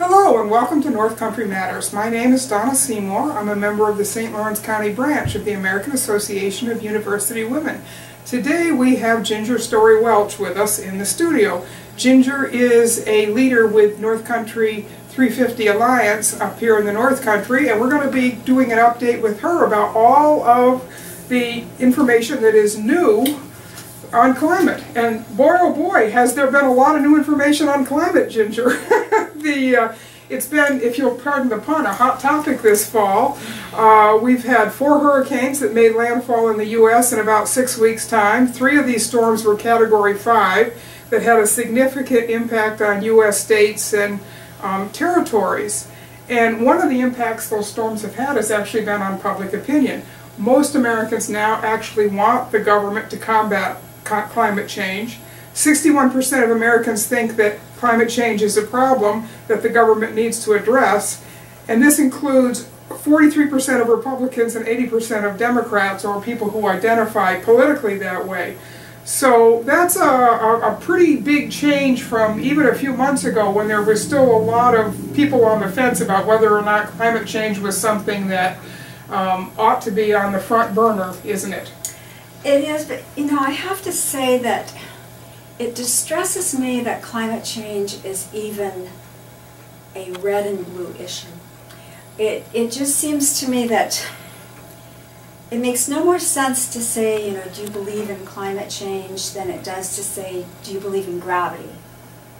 Hello and welcome to North Country Matters. My name is Donna Seymour. I'm a member of the St. Lawrence County branch of the American Association of University Women. Today we have Ginger Storey-Welch with us in the studio. Ginger is a leader with North Country 350 Alliance up here in the North Country, and we're going to be doing an update with her about all of the information that is new on climate. And boy oh boy, has there been a lot of new information on climate, Ginger. It's been, if you'll pardon the pun, a hot topic this fall. We've had 4 hurricanes that made landfall in the U.S. in about 6 weeks' time. 3 of these storms were Category 5 that had a significant impact on U.S. states and territories. And one of the impacts those storms have had has actually been on public opinion. Most Americans now actually want the government to combat climate change. 61% of Americans think that climate change is a problem that the government needs to address, and this includes 43% of Republicans and 80% of Democrats, or people who identify politically that way. So that's a pretty big change from even a few months ago, when there was still a lot of people on the fence about whether or not climate change was something that ought to be on the front burner, isn't it? It is, but you know, I have to say that it distresses me that climate change is even a red and blue issue. It just seems to me that it makes no more sense to say, you know, do you believe in climate change, than it does to say, do you believe in gravity?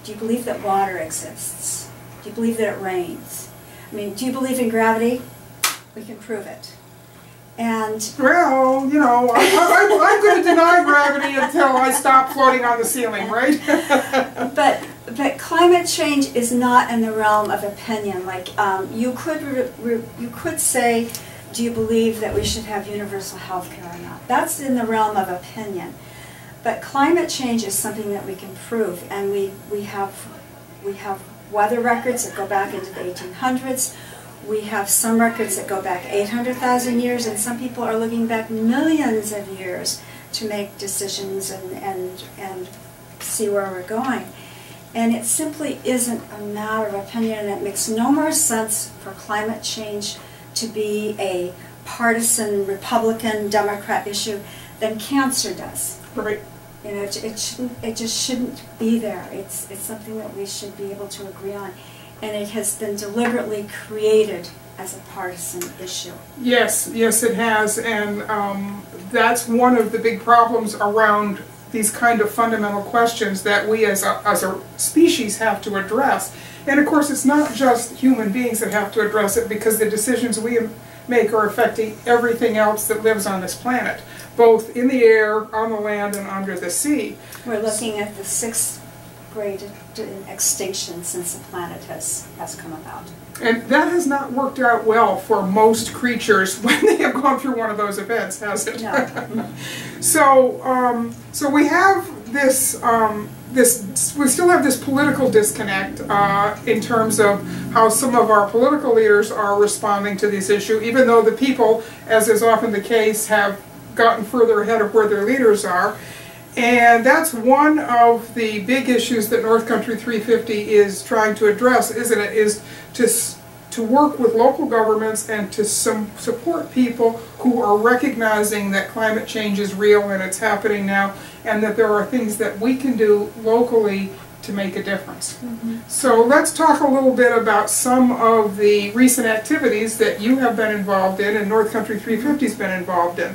Do you believe that water exists? Do you believe that it rains? I mean, do you believe in gravity? We can prove it. And well, you know, I'm going to deny gravity until I stop floating on the ceiling, right? but climate change is not in the realm of opinion. Like you could say, do you believe that we should have universal health care or not? That's in the realm of opinion. But climate change is something that we can prove, and we have weather records that go back into the 1800s. We have some records that go back 800,000 years, and some people are looking back millions of years to make decisions and see where we're going. And it simply isn't a matter of opinion, and it makes no more sense for climate change to be a partisan Republican Democrat issue than cancer does. Right. You know, it just shouldn't be there. It's something that we should be able to agree on. And it has been deliberately created as a partisan issue. Yes, yes it has, and that's one of the big problems around these kind of fundamental questions that we as a species have to address. And of course it's not just human beings that have to address it, because the decisions we make are affecting everything else that lives on this planet, both in the air, on the land, and under the sea. We're looking at the 6th great extinction since the planet has come about. And that has not worked out well for most creatures when they have gone through one of those events, has it? No. So we have this, we still have this political disconnect in terms of how some of our political leaders are responding to this issue, even though the people, as is often the case, have gotten further ahead of where their leaders are. And that's one of the big issues that North Country 350 is trying to address, isn't it? Is to work with local governments and to support people who are recognizing that climate change is real and it's happening now, and that there are things that we can do locally to make a difference. Mm-hmm. So let's talk a little bit about some of the recent activities that you have been involved in and North Country 350 has been involved in.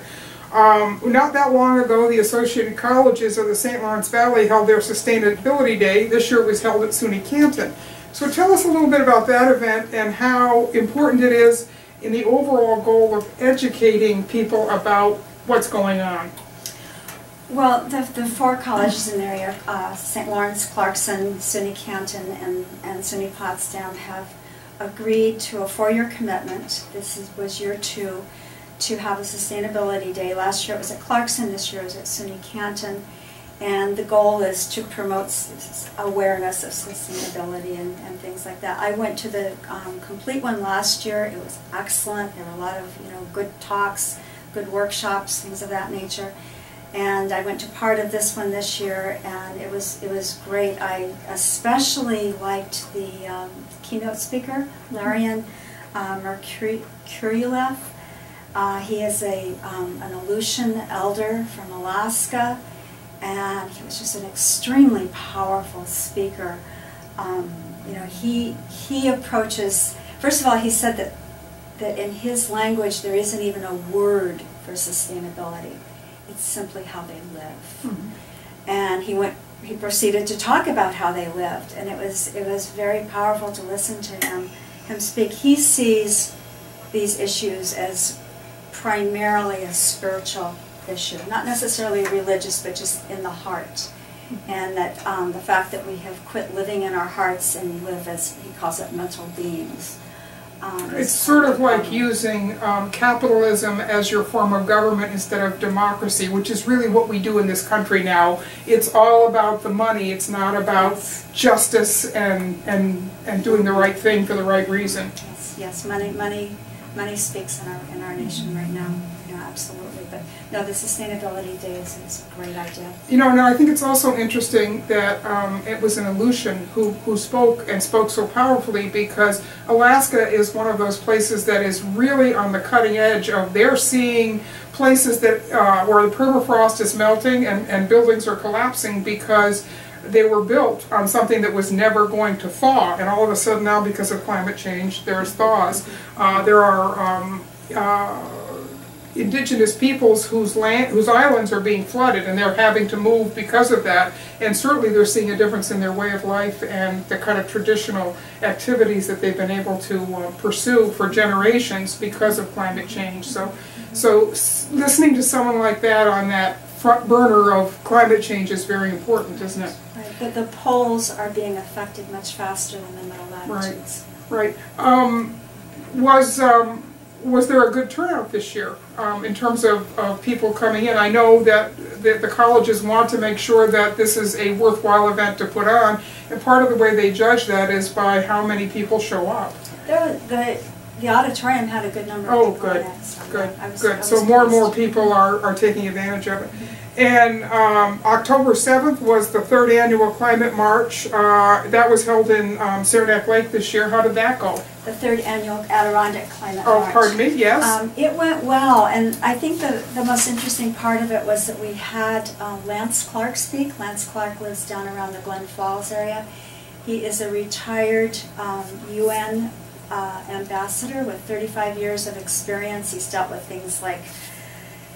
Not that long ago, the Associated Colleges of the St. Lawrence Valley held their Sustainability Day. This year it was held at SUNY Canton. So tell us a little bit about that event and how important it is in the overall goal of educating people about what's going on. Well, the 4 colleges in the area, St. Lawrence, Clarkson, SUNY Canton, and SUNY Potsdam, have agreed to a 4-year commitment. This was year 2. To have a Sustainability Day. Last year it was at Clarkson, this year it was at SUNY Canton, and the goal is to promote awareness of sustainability and things like that. I went to the complete one last year. It was excellent. There were a lot of good talks, good workshops, things of that nature. And I went to part of this one this year, and it was great. I especially liked the keynote speaker, Larian Merkuriev. He is an Aleutian elder from Alaska, and he was just an extremely powerful speaker. You know, he approaches. First of all, he said that in his language there isn't even a word for sustainability. It's simply how they live. Mm-hmm. And he proceeded to talk about how they lived, and it was very powerful to listen to him speak. He sees these issues as primarily a spiritual issue, not necessarily religious, but just in the heart. Mm-hmm. And that the fact that we have quit living in our hearts and live as, he calls it, mental beings. It's sort of like using capitalism as your form of government instead of democracy, which is really what we do in this country now. It's all about the money. It's not about justice and doing the right thing for the right reason. Yes, money speaks in our nation right now. Yeah, absolutely. But no, the Sustainability Day is a great idea. You know, and I think it's also interesting that it was an Aleutian who spoke so powerfully, because Alaska is one of those places that is really on the cutting edge of they're seeing places that where the permafrost is melting and buildings are collapsing because they were built on something that was never going to thaw, and all of a sudden now, because of climate change, there's thaws. There are indigenous peoples whose islands are being flooded, and they're having to move because of that. And certainly they're seeing a difference in their way of life and the kind of traditional activities that they've been able to pursue for generations because of climate change. So listening to someone like that on that front burner of climate change is very important, isn't it? Right. The poles are being affected much faster than the middle latitudes. Right. Was there a good turnout this year in terms of people coming in? I know that the colleges want to make sure that this is a worthwhile event to put on, and part of the way they judge that is by how many people show up. The auditorium had a good number of people in it. So Good. So more and more people are taking advantage of it. And October 7th was the 3rd annual Climate March. That was held in Saranac Lake this year. How did that go? The 3rd annual Adirondack Climate March. Oh, pardon me, yes? It went well, and I think the most interesting part of it was that we had Lance Clark speak. Lance Clark lives down around the Glen Falls area. He is a retired UN ambassador with 35 years of experience. He's dealt with things like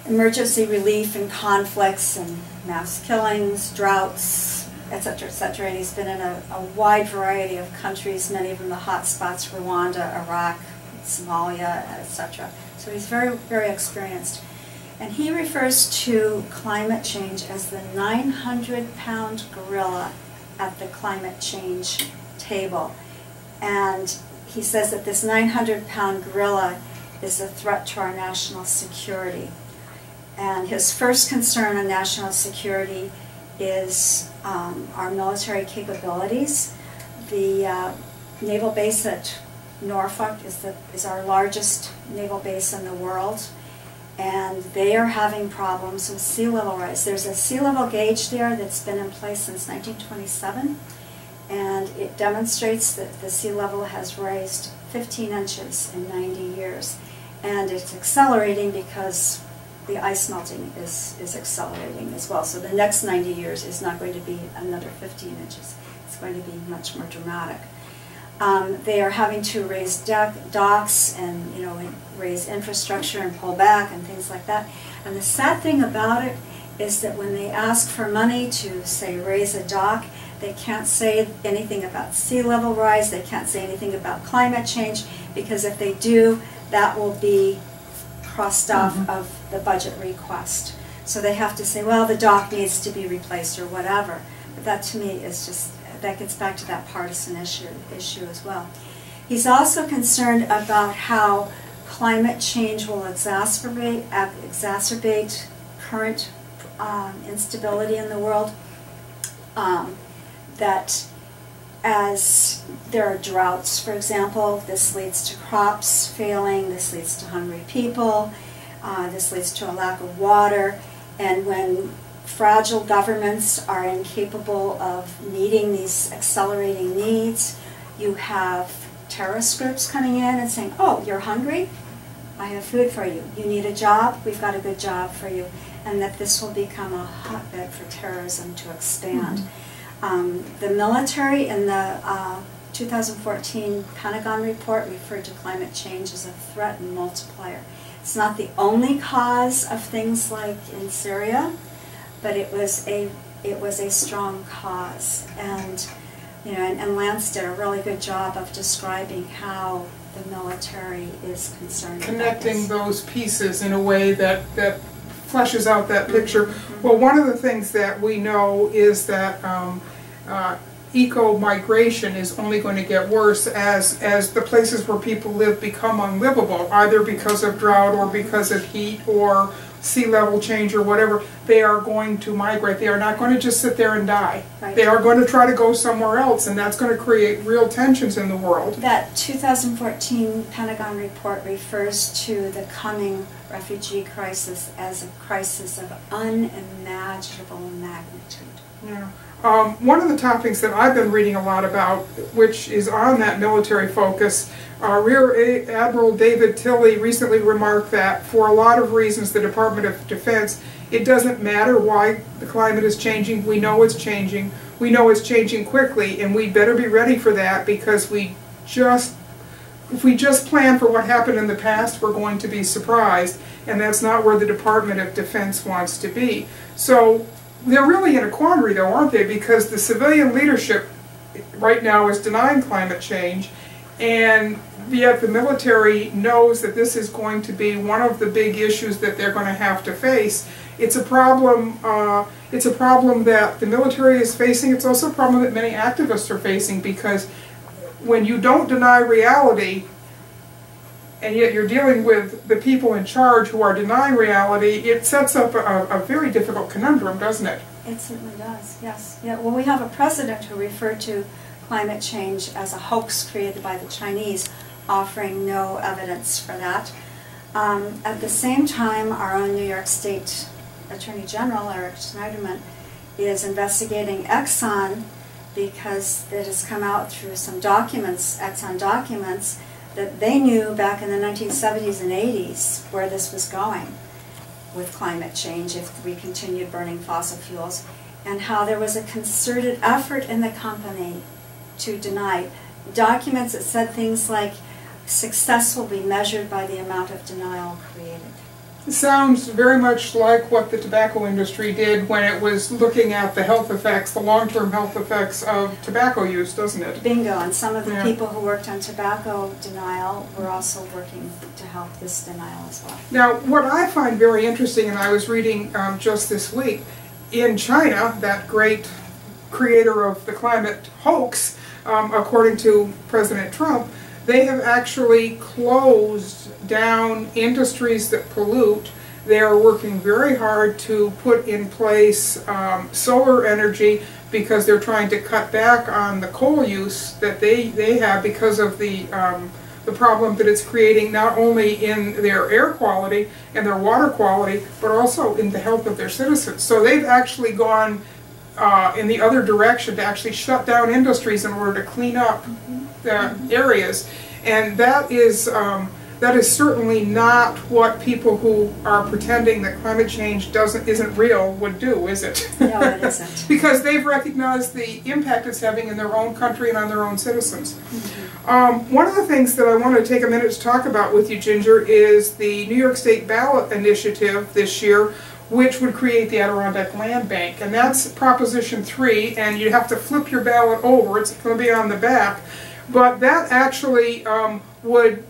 emergency relief and conflicts and mass killings, droughts, etc., etc. And he's been in a wide variety of countries, many of them the hot spots: Rwanda, Iraq, Somalia, etc. So he's very, very experienced. And he refers to climate change as the 900-pound gorilla at the climate change table. And he says that this 900-pound gorilla is a threat to our national security. And his first concern on national security is our military capabilities. The naval base at Norfolk is our largest naval base in the world, and they are having problems with sea level rise. There's a sea level gauge there that's been in place since 1927, and it demonstrates that the sea level has raised 15 inches in 90 years. And it's accelerating because the ice melting is accelerating as well. So the next 90 years is not going to be another 15 inches. It's going to be much more dramatic. They are having to raise docks and raise infrastructure and pull back and things like that. And the sad thing about it is that when they ask for money to, say, raise a dock, they can't say anything about sea level rise. They can't say anything about climate change, because if they do, that will be crossed off of the budget request. So they have to say, well, the dock needs to be replaced or whatever. But that to me is just, that gets back to that partisan issue as well. He's also concerned about how climate change will exacerbate current instability in the world. That as there are droughts, for example, this leads to crops failing, this leads to hungry people, this leads to a lack of water, And when fragile governments are incapable of meeting these accelerating needs, you have terrorist groups coming in and saying, oh, you're hungry? I have food for you. You need a job? We've got a good job for you. And that this will become a hotbed for terrorism to expand. The military in the 2014 Pentagon report referred to climate change as a threat and multiplier. It's not the only cause of things like in Syria, but it was a strong cause. And and Lance did a really good job of describing how the military is concerned connecting those pieces in a way that fleshes out that picture. Well, one of the things that we know is that eco-migration is only going to get worse as the places where people live become unlivable, either because of drought or because of heat or sea level change or whatever. They are going to migrate. They are not going to just sit there and die. Right. They are going to try to go somewhere else, and that's going to create real tensions in the world. That 2014 Pentagon report refers to the coming refugee crisis as a crisis of unimaginable magnitude. Yeah. One of the topics that I've been reading a lot about, which is on that military focus, Rear Admiral David Tilley recently remarked that for a lot of reasons the Department of Defense, it doesn't matter why the climate is changing. We know it's changing. We know it's changing quickly, and we better be ready for that, because if we just plan for what happened in the past, we're going to be surprised, and that's not where the Department of Defense wants to be. So they're really in a quandary, though, aren't they? Because the civilian leadership right now is denying climate change, and yet the military knows that this is going to be one of the big issues that they're going to have to face. It's a problem. It's a problem that the military is facing. It's also a problem that many activists are facing, because when you don't deny reality, and yet you're dealing with the people in charge who are denying reality, it sets up a very difficult conundrum, doesn't it? It certainly does, yes. Yeah, well, we have a president who referred to climate change as a hoax created by the Chinese, offering no evidence for that. At the same time, our own New York State Attorney General, Eric Schneiderman, is investigating Exxon, because it has come out through some documents, Exxon documents, that they knew back in the 1970s and 80s where this was going with climate change if we continued burning fossil fuels, and how there was a concerted effort in the company to deny. Documents that said things like, success will be measured by the amount of denial created. It sounds very much like what the tobacco industry did when it was looking at the health effects, the long-term health effects of tobacco use, doesn't it? Bingo, and some of the people who worked on tobacco denial were also working to help this denial as well. Now, what I find very interesting, and I was reading just this week, in China, that great creator of the climate hoax, according to President Trump, they have actually closed down industries that pollute. They are working very hard to put in place solar energy, because they're trying to cut back on the coal use that they have because of the problem that it's creating, not only in their air quality and their water quality, but also in the health of their citizens. So they've actually gone in the other direction to actually shut down industries in order to clean up the areas, and that is certainly not what people who are pretending that climate change isn't real would do, is it? No, it isn't. Because they've recognized the impact it's having in their own country and on their own citizens. One of the things that I want to take a minute to talk about with you, Ginger, is the New York State Ballot initiative this year, which would create the Adirondack Land Bank. And that's Proposition 3, and you have to flip your ballot over. It's going to be on the back. But that actually would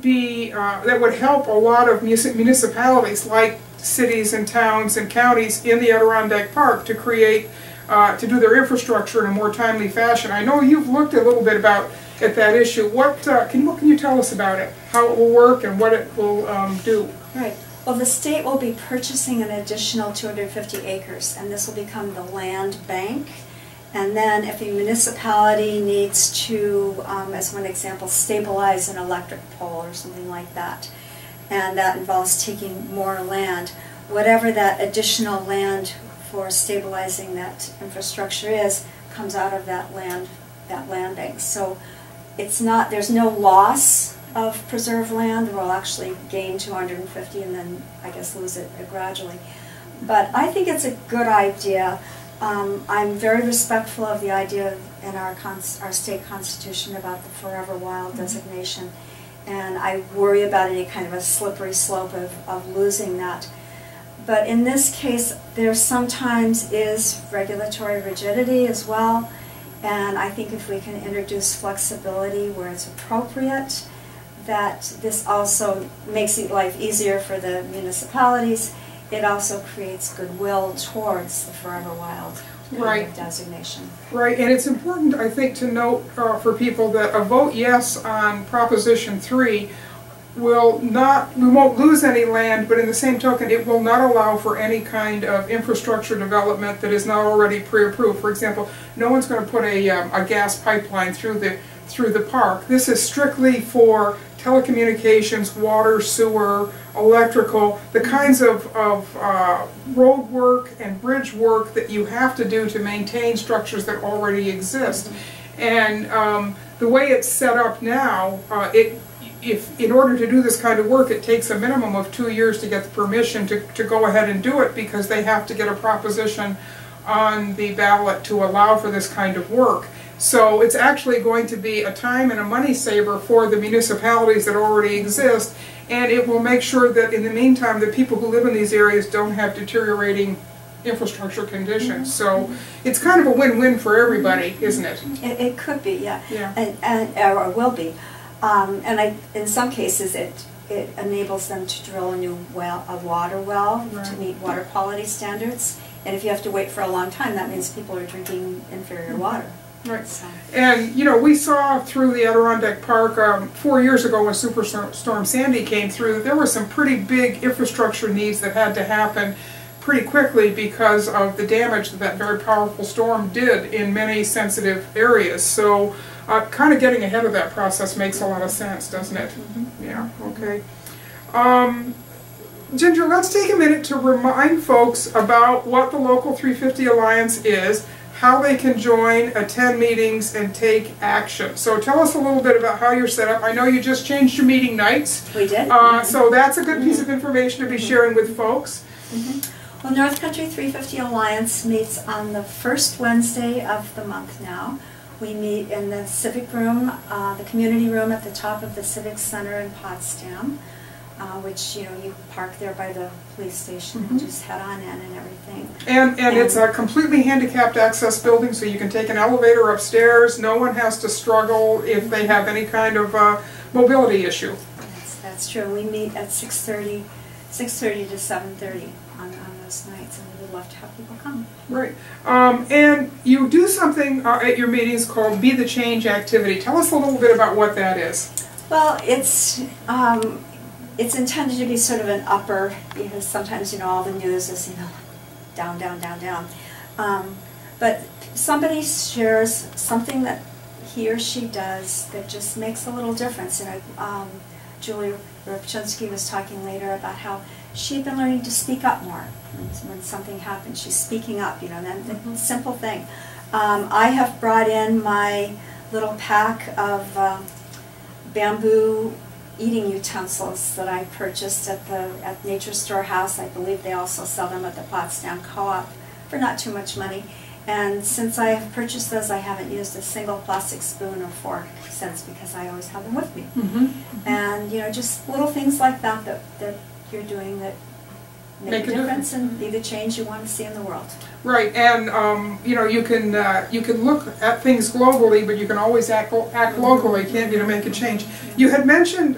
help a lot of municipalities, like cities and towns and counties in the Adirondack Park, to create, to do their infrastructure in a more timely fashion. I know you've looked a little bit at that issue. What can you tell us about it? How it will work and what it will do? Right. Well, the state will be purchasing an additional 250 acres, and this will become the land bank. And then if a municipality needs to, as one example, stabilize an electric pole or something like that, and that involves taking more land, whatever that additional land for stabilizing that infrastructure is, comes out of that land bank. So it's not, there's no loss of preserved land. We'll actually gain 250 and then I guess lose it gradually. But I think it's a good idea. I'm very respectful of the idea in our state constitution about the forever wild designation, and I worry about any kind of a slippery slope of losing that. But in this case, there sometimes is regulatory rigidity as well, and I think if we can introduce flexibility where it's appropriate, that this also makes life easier for the municipalities. It also creates goodwill towards the forever wild designation. Right, and it's important, I think, to note for people that a vote yes on Proposition 3 will not, we won't lose any land, but in the same token, it will not allow for any kind of infrastructure development that is not already pre-approved. For example, no one's going to put a gas pipeline through the park. This is strictly for telecommunications, water, sewer, electrical, the kinds of road work and bridge work that you have to do to maintain structures that already exist. And the way it's set up now, if in order to do this kind of work, it takes a minimum of 2 years to get the permission to go ahead and do it, because they have to get a proposition on the ballot to allow for this kind of work. So it's actually going to be a time and a money saver for the municipalities that already exist, and it will make sure that in the meantime the people who live in these areas don't have deteriorating infrastructure conditions. So it's kind of a win-win for everybody, isn't it? It could be, yeah. Yeah. Or will be. In some cases it enables them to drill a new water well to meet water quality standards. And if you have to wait for a long time, that means people are drinking inferior water. Right. And, you know, we saw through the Adirondack Park 4 years ago when Superstorm Sandy came through, there were some pretty big infrastructure needs that had to happen pretty quickly because of the damage that that very powerful storm did in many sensitive areas. So kind of getting ahead of that process makes a lot of sense, doesn't it? Yeah, okay. Ginger, let's take a minute to remind folks about what the Local 350 Alliance is, how they can join, attend meetings, and take action. So tell us a little bit about how you're set up. I know you just changed your meeting nights. We did. So that's a good piece of information to be sharing with folks. Well, North Country 350 Alliance meets on the first Wednesday of the month now. We meet in the Civic Room, the community room at the top of the Civic Center in Potsdam, which, you know, you park there by the police station and just head on in and everything. And it's a completely handicapped access building, so you can take an elevator upstairs. No one has to struggle if they have any kind of mobility issue. That's true. We meet at 6:30 to 7:30 on those nights, and we would love to have people come. Right. And you do something at your meetings called Be the Change activity. Tell us a little bit about what that is. Well, it's intended to be sort of an upper, because sometimes, you know, all the news is, you know, down, down, down, down. But somebody shares something that he or she does that just makes a little difference. You know, Julie Rupchinsky was talking later about how she'd been learning to speak up more. When something happens, she's speaking up, you know, and that simple thing. I have brought in my little pack of bamboo eating utensils that I purchased at Nature Storehouse. I believe they also sell them at the Potsdam Co-op for not too much money. And since I have purchased those, I haven't used a single plastic spoon or fork since, because I always have them with me. And, you know, just little things like that that you're doing that make a difference and be the change you want to see in the world. Right, and you know, you can look at things globally, but you can always act locally, can't you, to make a change. You had mentioned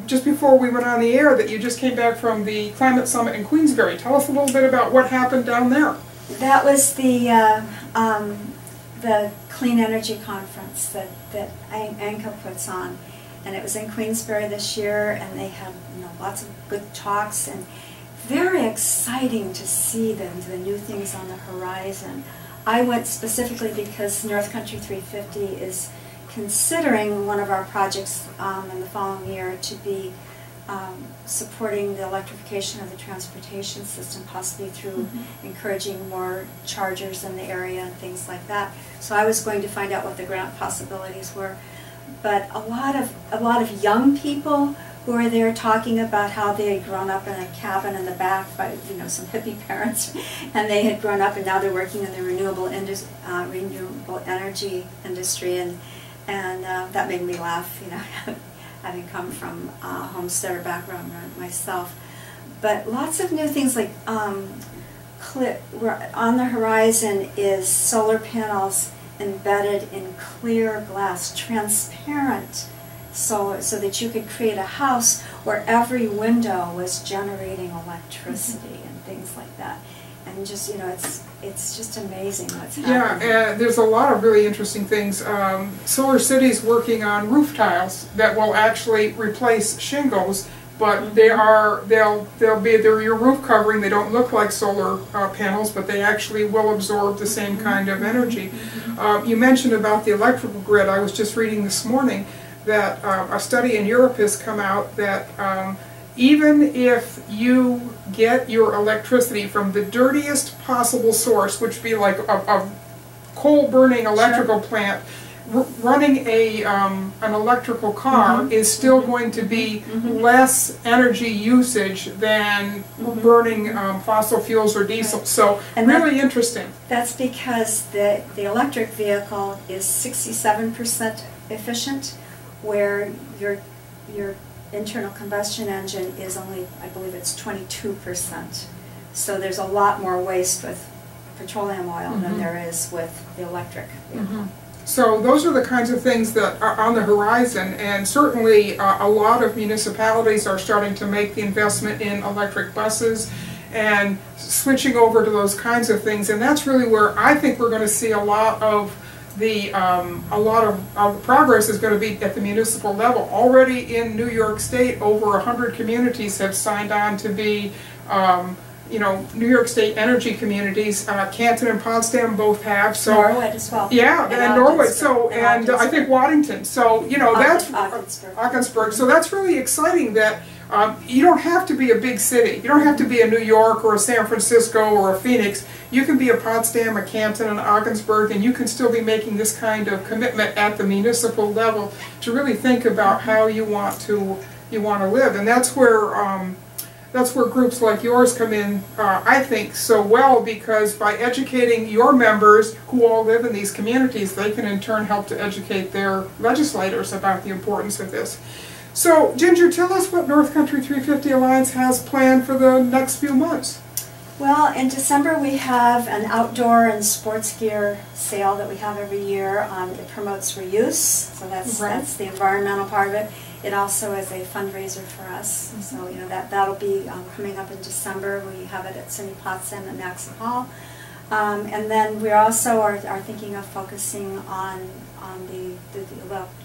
just before we went on the air that you just came back from the Climate Summit in Queensbury. Tell us a little bit about what happened down there. That was the Clean Energy Conference that ANCA puts on, and it was in Queensbury this year, and they had, you know, lots of good talks, and very exciting to see the new things on the horizon. I went specifically because North Country 350 is considering one of our projects in the following year to be supporting the electrification of the transportation system, possibly through encouraging more chargers in the area and things like that. So I was going to find out what the grant possibilities were. But a lot of young people who are there talking about how they had grown up in a cabin in the back by some hippie parents, and they had grown up and now they're working in the renewable energy industry, and that made me laugh, having come from a homesteader background myself. But lots of new things, like on the horizon is solar panels embedded in clear glass, transparent solar, so that you could create a house where every window was generating electricity and things like that. And just, it's just amazing what's happening. Yeah, there's a lot of really interesting things. Solar City's working on roof tiles that will actually replace shingles, but they're your roof covering. They don't look like solar panels, but they actually will absorb the same kind of energy. You mentioned about the electrical grid. I was just reading this morning that a study in Europe has come out that even if you get your electricity from the dirtiest possible source, which would be like a coal-burning electrical plant, running an electrical car is still going to be less energy usage than burning fossil fuels or diesel. So and really interesting. That's because the electric vehicle is 67% efficient, where your internal combustion engine is only, I believe it's 22%. So there's a lot more waste with petroleum oil than there is with the electric vehicle. So those are the kinds of things that are on the horizon, and certainly a lot of municipalities are starting to make the investment in electric buses and switching over to those kinds of things, and that's really where I think we're going to see a lot of the progress is going to be at the municipal level. Already in New York State, over 100 communities have signed on to be New York State energy communities. Canton and Potsdam both have. So Norwood as well. Yeah, and Norwood. So and I think Waddington. So that's Ogdensburg. So that's really exciting. That you don't have to be a big city. You don't have to be a New York or a San Francisco or a Phoenix. You can be a Potsdam, a Canton, and Ogdensburg, and you can still be making this kind of commitment at the municipal level to really think about how you want to live, and that's where groups like yours come in, I think, so well, because by educating your members who all live in these communities, they can in turn help to educate their legislators about the importance of this. So, Ginger, tell us what North Country 350 Alliance has planned for the next few months. Well, in December we have an outdoor and sports gear sale that we have every year. It promotes reuse, so that's the environmental part of it. It also is a fundraiser for us, so that'll be coming up in December. We have it at SUNY Potsdam and Maxon Hall, and then we also are thinking of focusing on the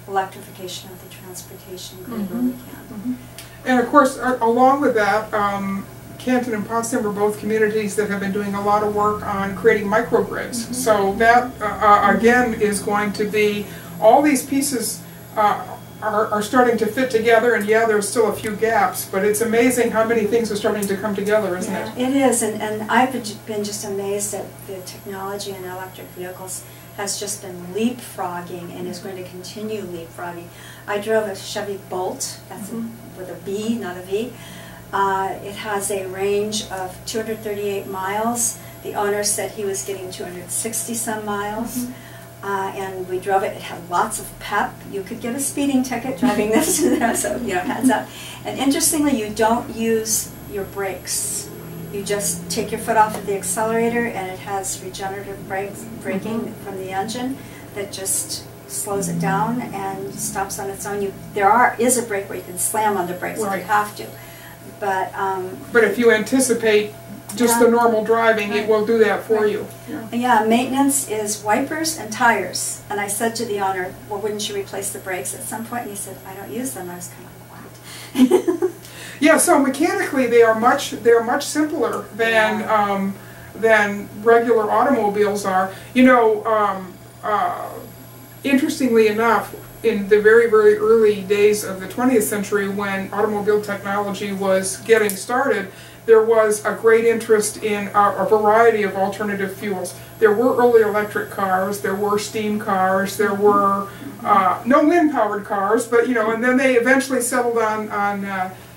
electrification of the transportation grid where we can. And of course, along with that, Canton and Potsdam are both communities that have been doing a lot of work on creating microgrids. So that again is going to be, all these pieces are starting to fit together, and yeah, there's still a few gaps, but it's amazing how many things are starting to come together, isn't it? It is, and I've been just amazed at the technology in electric vehicles has just been leapfrogging and is going to continue leapfrogging. I drove a Chevy Bolt, that's with a B, not a V. It has a range of 238 miles. The owner said he was getting 260 some miles. And we drove it. It had lots of pep. You could get a speeding ticket driving this, so heads up. And interestingly, you don't use your brakes. You just take your foot off of the accelerator, and it has regenerative braking from the engine that just slows it down and stops on its own. There is a brake where you can slam on the brakes if you have to, but if you anticipate just the normal driving, it will do that for you. Yeah, maintenance is wipers and tires. And I said to the owner, well, wouldn't you replace the brakes at some point? And he said, I don't use them. I was kind of like, what? Yeah, so mechanically they are much simpler than regular automobiles are. Interestingly enough, in the very, very early days of the 20th century, when automobile technology was getting started, there was a great interest in a variety of alternative fuels. There were early electric cars, there were steam cars, there were no wind-powered cars, but and then they eventually settled on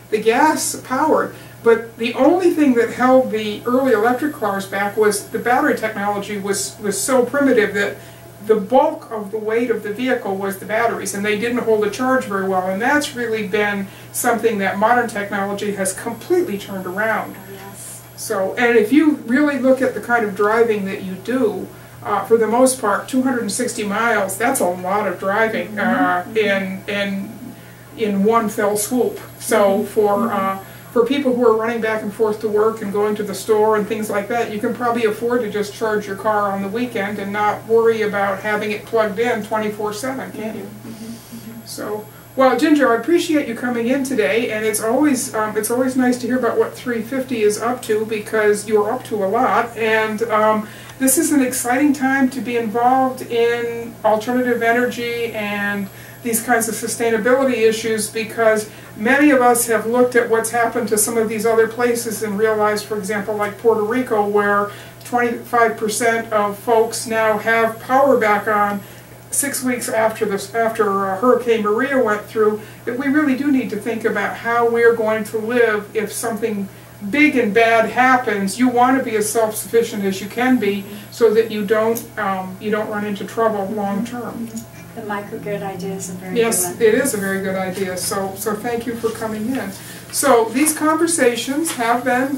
the gas-powered. But the only thing that held the early electric cars back was the battery technology was so primitive that the bulk of the weight of the vehicle was the batteries, and they didn't hold a charge very well. And that's really been something that modern technology has completely turned around. Yes. So, and if you really look at the kind of driving that you do, for the most part, 260 miles, that's a lot of driving in one fell swoop. So for people who are running back and forth to work and going to the store and things like that, you can probably afford to just charge your car on the weekend and not worry about having it plugged in 24/7, can't you? So, well, Ginger, I appreciate you coming in today, and it's always nice to hear about what 350 is up to, because you're up to a lot, and this is an exciting time to be involved in alternative energy and these kinds of sustainability issues, because many of us have looked at what's happened to some of these other places and realized, for example, like Puerto Rico, where 25% of folks now have power back on 6 weeks after Hurricane Maria went through, that we really do need to think about how we're going to live if something big and bad happens. You want to be as self-sufficient as you can be, so that you don't run into trouble long term. The microgrid idea is a very good one. Yes, it is a very good idea, so thank you for coming in. So these conversations have been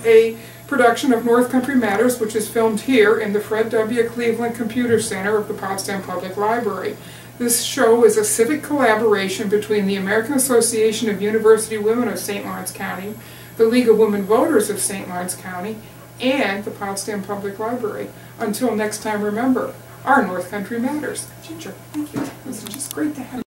a production of North Country Matters, which is filmed here in the Fred W. Cleveland Computer Center of the Potsdam Public Library. This show is a civic collaboration between the American Association of University Women of St. Lawrence County, the League of Women Voters of St. Lawrence County, and the Potsdam Public Library. Until next time, remember, our North Country Matters. Ginger, thank you. This is just great to have you.